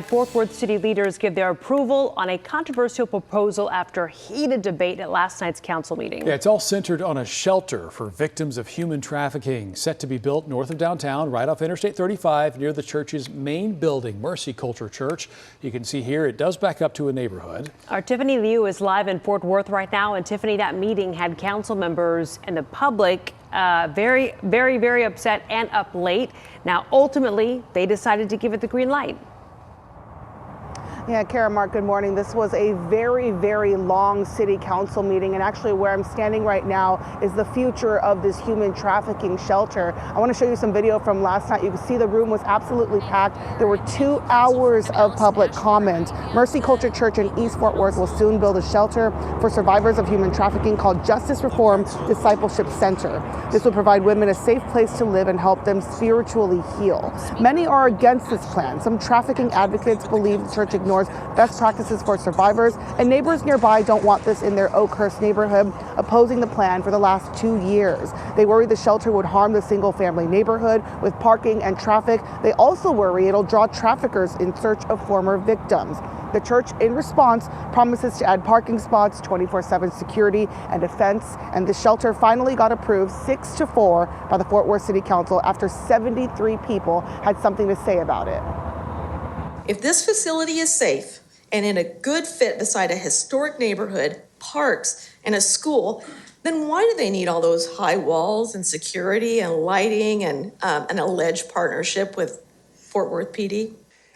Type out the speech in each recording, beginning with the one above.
Fort Worth city leaders give their approval on a controversial proposal after heated debate at last night's council meeting. Yeah, it's all centered on a shelter for victims of human trafficking, set to be built north of downtown, right off Interstate 35, near the church's main building, Mercy Culture Church. You can see here it does back up to a neighborhood. Our Tiffany Liu is live in Fort Worth right now. And Tiffany, that meeting had council members and the public very upset and up late. Now, ultimately, they decided to give it the green light. Yeah, Kara, Mark, good morning. This was a very long city council meeting, and actually where I'm standing right now is the future of this human trafficking shelter. I want to show you some video from last night. You can see the room was absolutely packed. There were 2 hours of public comment. Mercy Culture Church in East Fort Worth will soon build a shelter for survivors of human trafficking called Justice Reform Discipleship Center. This will provide women a safe place to live and help them spiritually heal. Many are against this plan. Some trafficking advocates believe the church ignores best practices for survivors, and neighbors nearby don't want this in their Oakhurst neighborhood, opposing the plan for the last 2 years. They worry the shelter would harm the single-family neighborhood with parking and traffic. They also worry it'll draw traffickers in search of former victims. The church, in response, promises to add parking spots, 24/7 security, and a fence. And the shelter finally got approved 6-4 by the Fort Worth City Council after 73 people had something to say about it. If this facility is safe and in a good fit beside a historic neighborhood, parks, and a school, then why do they need all those high walls and security and lighting and an alleged partnership with Fort Worth PD?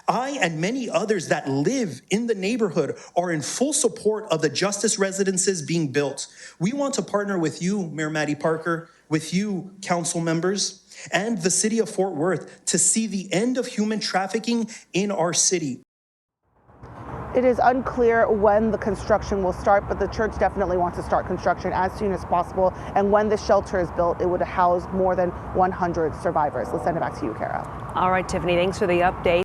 I and many others that live in the neighborhood are in full support of the justice residences being built. We want to partner with you, Mayor Maddie Parker, with you, council members, and the city of Fort Worth to see the end of human trafficking in our city. It is unclear when the construction will start, but the church definitely wants to start construction as soon as possible. And when the shelter is built, it would house more than 100 survivors. Let's send it back to you, Kara. All right, Tiffany, thanks for the update.